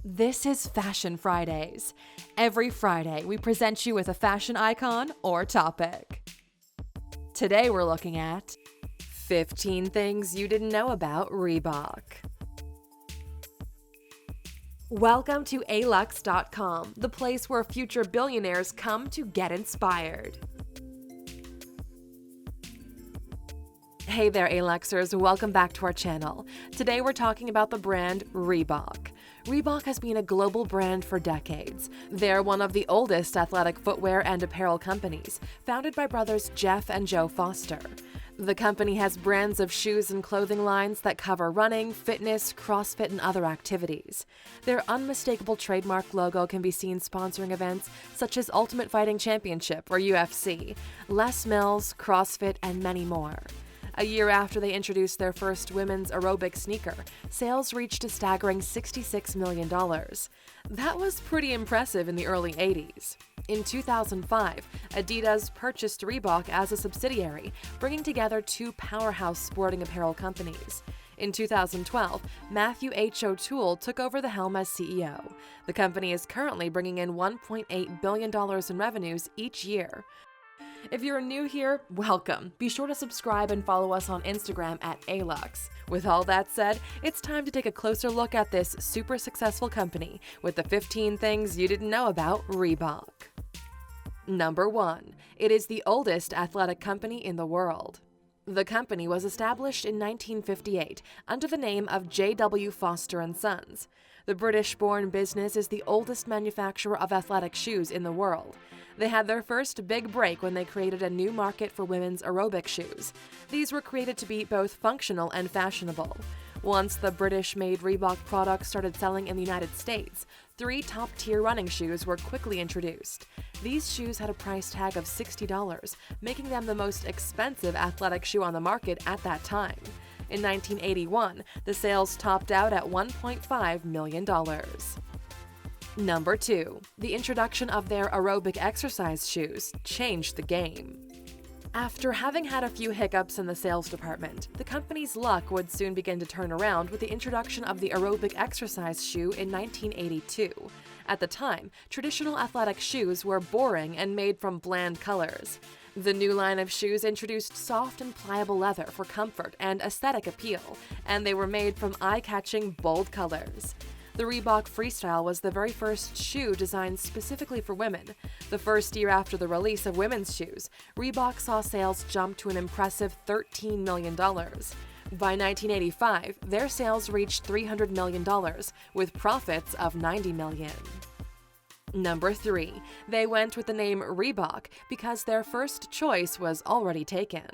This is Fashion Fridays. Every Friday, we present you with a fashion icon or topic. Today, we're looking at 15 things you didn't know about Reebok. Welcome to Alux.com, the place where future billionaires come to get inspired. Hey there, Aluxers. Welcome back to our channel. Today, we're talking about the brand Reebok. Reebok has been a global brand for decades. They're one of the oldest athletic footwear and apparel companies, founded by brothers Jeff and Joe Foster. The company has brands of shoes and clothing lines that cover running, fitness, CrossFit, and other activities. Their unmistakable trademark logo can be seen sponsoring events such as Ultimate Fighting Championship, or UFC, Les Mills, CrossFit, and many more. A year after they introduced their first women's aerobic sneaker, sales reached a staggering $66 million. That was pretty impressive in the early 80s. In 2005, Adidas purchased Reebok as a subsidiary, bringing together two powerhouse sporting apparel companies. In 2012, Matthew H. O'Toole took over the helm as CEO. The company is currently bringing in $1.8 billion in revenues each year. If you're new here, welcome. Be sure to subscribe and follow us on Instagram at Alux. With all that said, it's time to take a closer look at this super successful company with the 15 things you didn't know about Reebok. Number 1. It is the oldest athletic company in the world. The company was established in 1958 under the name of J.W. Foster & Sons. The British-born business is the oldest manufacturer of athletic shoes in the world. They had their first big break when they created a new market for women's aerobic shoes. These were created to be both functional and fashionable. Once the British-made Reebok products started selling in the United States, 3 top-tier running shoes were quickly introduced. These shoes had a price tag of $60, making them the most expensive athletic shoe on the market at that time. In 1981, the sales topped out at $1.5 million. Number 2. The introduction of their aerobic exercise shoes changed the game. After having had a few hiccups in the sales department, the company's luck would soon begin to turn around with the introduction of the aerobic exercise shoe in 1982. At the time, traditional athletic shoes were boring and made from bland colors. The new line of shoes introduced soft and pliable leather for comfort and aesthetic appeal, and they were made from eye-catching, bold colors. The Reebok Freestyle was the very first shoe designed specifically for women. The first year after the release of women's shoes, Reebok saw sales jump to an impressive $13 million. By 1985, their sales reached $300 million, with profits of $90 million. Number 3. They went with the name Reebok because their first choice was already taken.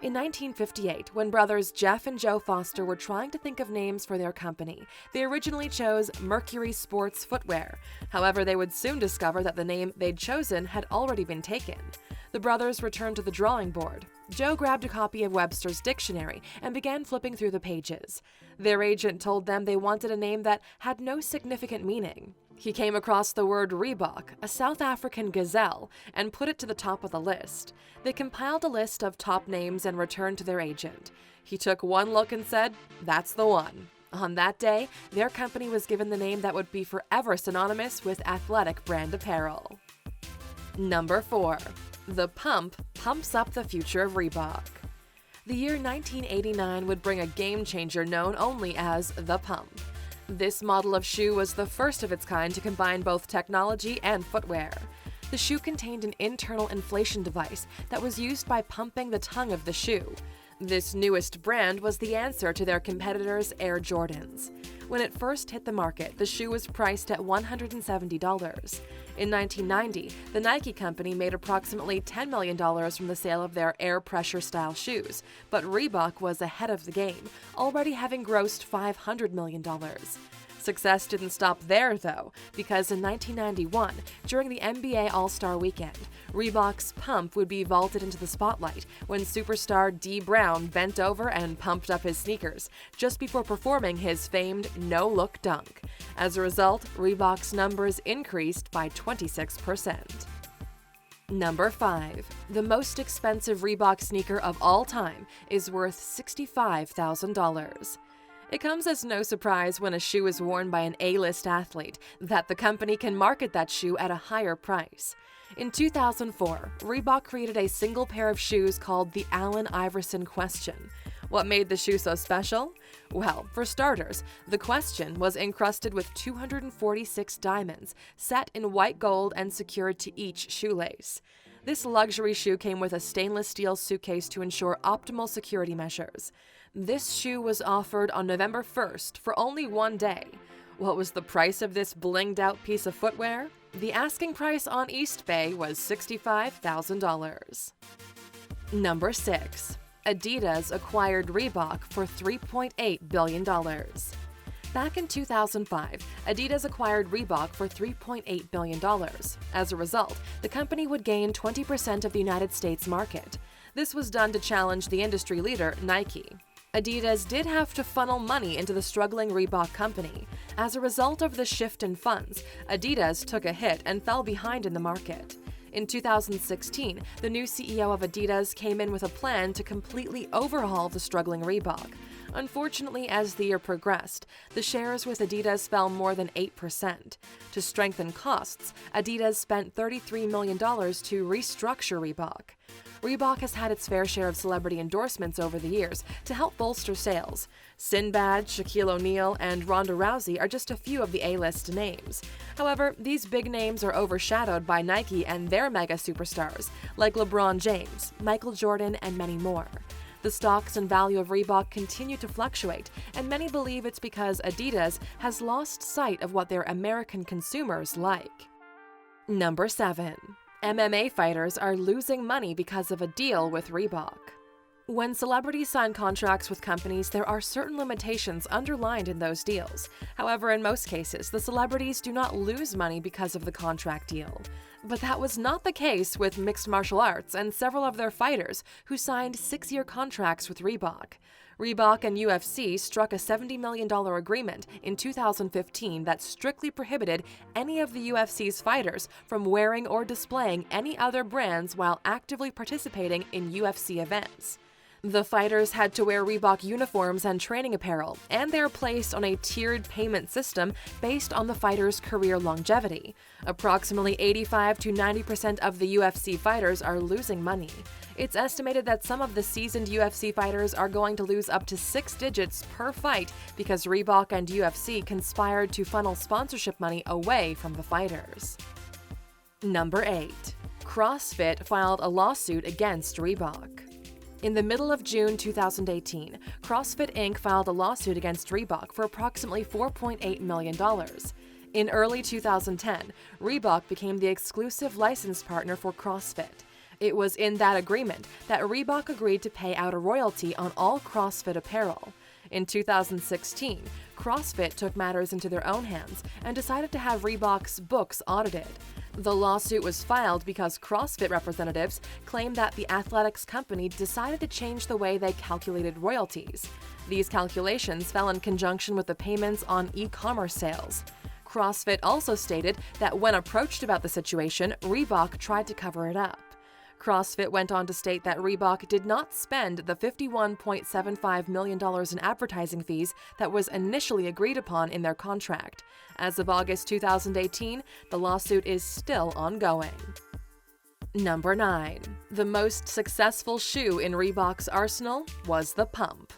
In 1958, when brothers Jeff and Joe Foster were trying to think of names for their company, they originally chose Mercury Sports Footwear. However, they would soon discover that the name they'd chosen had already been taken. The brothers returned to the drawing board. Joe grabbed a copy of Webster's dictionary and began flipping through the pages. Their agent told them they wanted a name that had no significant meaning. He came across the word Reebok, a South African gazelle, and put it to the top of the list. They compiled a list of top names and returned to their agent. He took one look and said, "That's the one." On that day, their company was given the name that would be forever synonymous with athletic brand apparel. Number 4. The pump pumps up the future of Reebok. The year 1989 would bring a game-changer known only as the pump. This model of shoe was the first of its kind to combine both technology and footwear. The shoe contained an internal inflation device that was used by pumping the tongue of the shoe. This newest brand was the answer to their competitors' Air Jordans. When it first hit the market, the shoe was priced at $170. In 1990, the Nike company made approximately $10 million from the sale of their air pressure style shoes, but Reebok was ahead of the game, already having grossed $500 million. Success didn't stop there, though, because in 1991, during the NBA All-Star Weekend, Reebok's pump would be vaulted into the spotlight when superstar Dee Brown bent over and pumped up his sneakers just before performing his famed no-look dunk. As a result, Reebok's numbers increased by 26%. Number 5. The most expensive Reebok sneaker of all time is worth $65,000. It comes as no surprise when a shoe is worn by an A-list athlete that the company can market that shoe at a higher price. In 2004, Reebok created a single pair of shoes called the Allen Iverson Question. What made the shoe so special? Well, for starters, the Question was encrusted with 246 diamonds, set in white gold and secured to each shoelace. This luxury shoe came with a stainless steel suitcase to ensure optimal security measures. This shoe was offered on November 1st for only one day. What was the price of this blinged-out piece of footwear? The asking price on Eastbay was $65,000. Number 6. Adidas acquired Reebok for $3.8 billion. Back in 2005, Adidas acquired Reebok for $3.8 billion. As a result, the company would gain 20% of the United States market. This was done to challenge the industry leader, Nike. Adidas did have to funnel money into the struggling Reebok company. As a result of the shift in funds, Adidas took a hit and fell behind in the market. In 2016, the new CEO of Adidas came in with a plan to completely overhaul the struggling Reebok. Unfortunately, as the year progressed, the shares with Adidas fell more than 8%. To strengthen costs, Adidas spent $33 million to restructure Reebok. Reebok has had its fair share of celebrity endorsements over the years to help bolster sales. Sinbad, Shaquille O'Neal, and Ronda Rousey are just a few of the A-list names. However, these big names are overshadowed by Nike and their mega superstars, like LeBron James, Michael Jordan, and many more. The stocks and value of Reebok continue to fluctuate, and many believe it's because Adidas has lost sight of what their American consumers like. Number 7. MMA fighters are losing money because of a deal with Reebok. When celebrities sign contracts with companies, there are certain limitations underlined in those deals. However, in most cases, the celebrities do not lose money because of the contract deal. But that was not the case with mixed martial arts and several of their fighters who signed 6-year contracts with Reebok. Reebok and UFC struck a $70 million agreement in 2015 that strictly prohibited any of the UFC's fighters from wearing or displaying any other brands while actively participating in UFC events. The fighters had to wear Reebok uniforms and training apparel, and they are placed on a tiered payment system based on the fighter's career longevity. Approximately 85 to 90% of the UFC fighters are losing money. It's estimated that some of the seasoned UFC fighters are going to lose up to 6 digits per fight because Reebok and UFC conspired to funnel sponsorship money away from the fighters. Number 8. CrossFit filed a lawsuit against Reebok. In the middle of June 2018, CrossFit Inc. filed a lawsuit against Reebok for approximately $4.8 million. In early 2010, Reebok became the exclusive license partner for CrossFit. It was in that agreement that Reebok agreed to pay out a royalty on all CrossFit apparel. In 2016, CrossFit took matters into their own hands and decided to have Reebok's books audited. The lawsuit was filed because CrossFit representatives claimed that the athletics company decided to change the way they calculated royalties. These calculations fell in conjunction with the payments on e-commerce sales. CrossFit also stated that when approached about the situation, Reebok tried to cover it up. CrossFit went on to state that Reebok did not spend the $51.75 million in advertising fees that was initially agreed upon in their contract. As of August 2018, the lawsuit is still ongoing. Number 9. The most successful shoe in Reebok's arsenal was the Pump.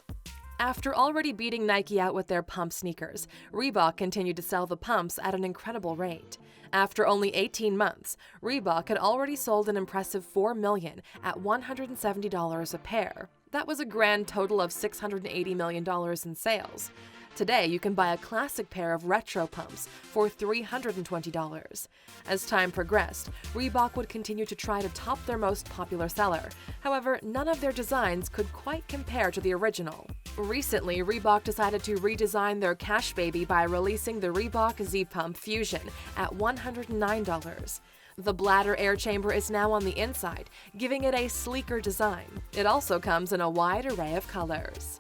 After already beating Nike out with their Pump sneakers, Reebok continued to sell the Pumps at an incredible rate. After only 18 months, Reebok had already sold an impressive 4 million at $170 a pair. That was a grand total of $680 million in sales. Today, you can buy a classic pair of retro pumps for $320. As time progressed, Reebok would continue to try to top their most popular seller. However, none of their designs could quite compare to the original. Recently, Reebok decided to redesign their cash baby by releasing the Reebok Z-Pump Fusion at $109. The bladder air chamber is now on the inside, giving it a sleeker design. It also comes in a wide array of colors.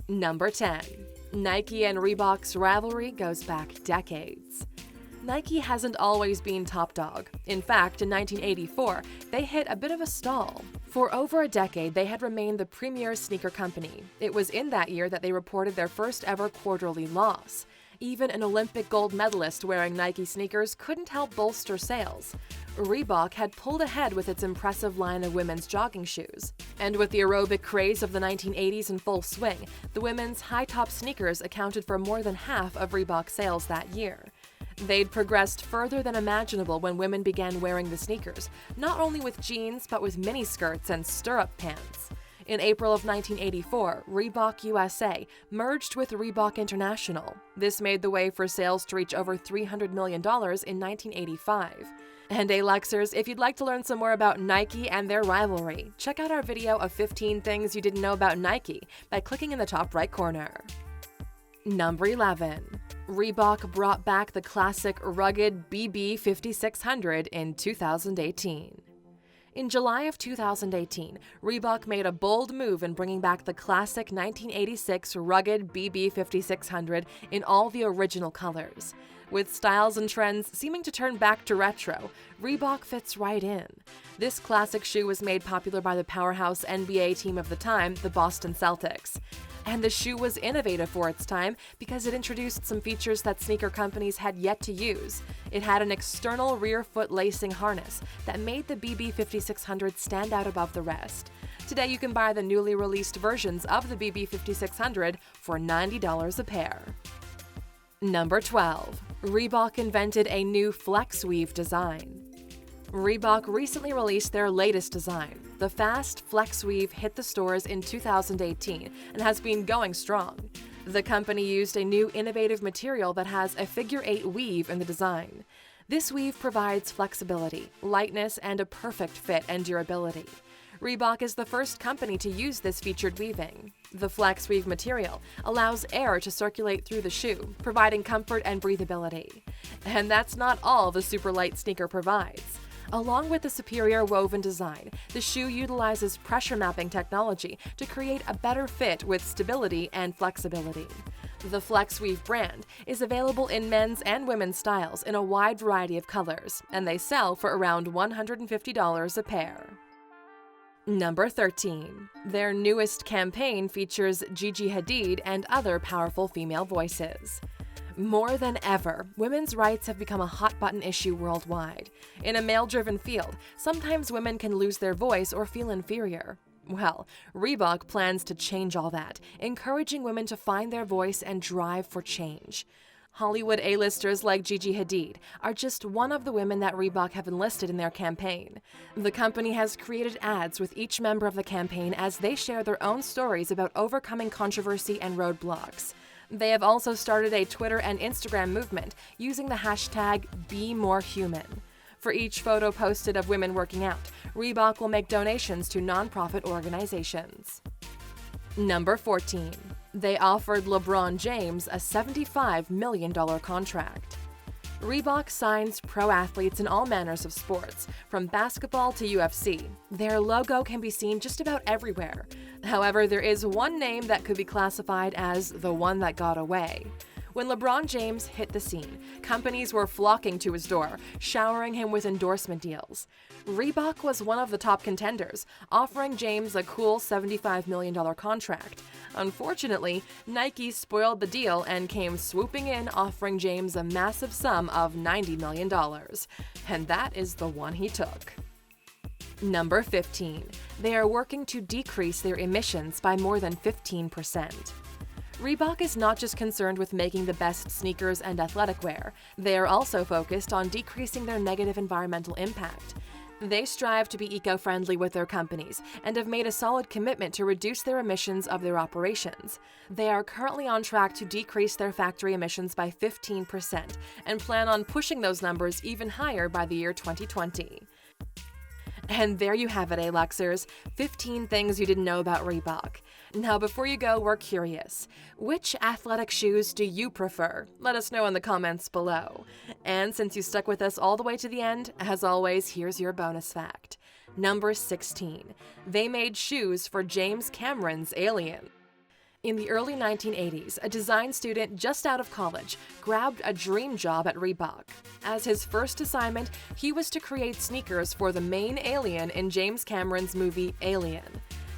Number 10. Nike and Reebok's rivalry goes back decades. Nike hasn't always been top dog. In fact, in 1984, they hit a bit of a stall. For over a decade, they had remained the premier sneaker company. It was in that year that they reported their first ever quarterly loss. Even an Olympic gold medalist wearing Nike sneakers couldn't help bolster sales. Reebok had pulled ahead with its impressive line of women's jogging shoes. And with the aerobic craze of the 1980s in full swing, the women's high-top sneakers accounted for more than half of Reebok's sales that year. They'd progressed further than imaginable when women began wearing the sneakers, not only with jeans but with miniskirts and stirrup pants. In April of 1984, Reebok USA merged with Reebok International. This made the way for sales to reach over $300 million in 1985. And Aluxers, if you'd like to learn some more about Nike and their rivalry, check out our video of 15 things you didn't know about Nike by clicking in the top right corner. Number 11. Reebok brought back the classic rugged BB 5600 in 2018. In July of 2018, Reebok made a bold move in bringing back the classic 1986 rugged BB 5600 in all the original colors. With styles and trends seeming to turn back to retro, Reebok fits right in. This classic shoe was made popular by the powerhouse NBA team of the time, the Boston Celtics. And the shoe was innovative for its time because it introduced some features that sneaker companies had yet to use. It had an external rear foot lacing harness that made the BB 5600 stand out above the rest. Today you can buy the newly released versions of the BB 5600 for $90 a pair. Number 12. Reebok invented a new flex weave design. Reebok recently released their latest design. The Fast Flex Weave hit the stores in 2018 and has been going strong. The company used a new innovative material that has a figure-8 weave in the design. This weave provides flexibility, lightness, and a perfect fit and durability. Reebok is the first company to use this featured weaving. The Flex Weave material allows air to circulate through the shoe, providing comfort and breathability. And that's not all the super light sneaker provides. Along with the superior woven design, the shoe utilizes pressure mapping technology to create a better fit with stability and flexibility. The Flex Weave brand is available in men's and women's styles in a wide variety of colors, and they sell for around $150 a pair. Number 13. Their newest campaign features Gigi Hadid and other powerful female voices. More than ever, women's rights have become a hot-button issue worldwide. In a male-driven field, sometimes women can lose their voice or feel inferior. Well, Reebok plans to change all that, encouraging women to find their voice and drive for change. Hollywood A-listers like Gigi Hadid are just one of the women that Reebok have enlisted in their campaign. The company has created ads with each member of the campaign as they share their own stories about overcoming controversy and roadblocks. They have also started a Twitter and Instagram movement using the hashtag #BeMoreHuman. For each photo posted of women working out, Reebok will make donations to nonprofit organizations. Number 14. They offered LeBron James a $75 million contract. Reebok signs pro athletes in all manners of sports, from basketball to UFC. Their logo can be seen just about everywhere. However, there is one name that could be classified as the one that got away. When LeBron James hit the scene, companies were flocking to his door, showering him with endorsement deals. Reebok was one of the top contenders, offering James a cool $75 million contract. Unfortunately, Nike spoiled the deal and came swooping in, offering James a massive sum of $90 million. And that is the one he took. Number 15. They are working to decrease their emissions by more than 15%. Reebok is not just concerned with making the best sneakers and athletic wear. They are also focused on decreasing their negative environmental impact. They strive to be eco-friendly with their companies and have made a solid commitment to reduce their emissions of their operations. They are currently on track to decrease their factory emissions by 15% and plan on pushing those numbers even higher by the year 2020. And there you have it, Aluxers, 15 things you didn't know about Reebok. Now, before you go, we're curious. Which athletic shoes do you prefer? Let us know in the comments below. And since you stuck with us all the way to the end, as always, here's your bonus fact. Number 16. They made shoes for James Cameron's Alien. In the early 1980s, a design student just out of college grabbed a dream job at Reebok. As his first assignment, he was to create sneakers for the main alien in James Cameron's movie Alien.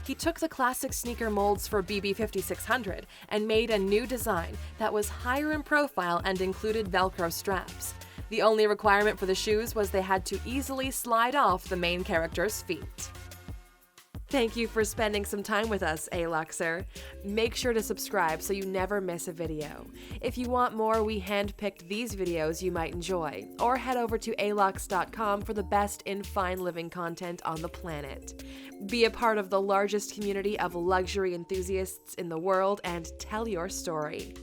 He took the classic sneaker molds for BB 5600 and made a new design that was higher in profile and included Velcro straps. The only requirement for the shoes was they had to easily slide off the main character's feet. Thank you for spending some time with us, Aluxer. Make sure to subscribe so you never miss a video. If you want more, we handpicked these videos you might enjoy, or head over to Alux.com for the best in fine living content on the planet. Be a part of the largest community of luxury enthusiasts in the world and tell your story.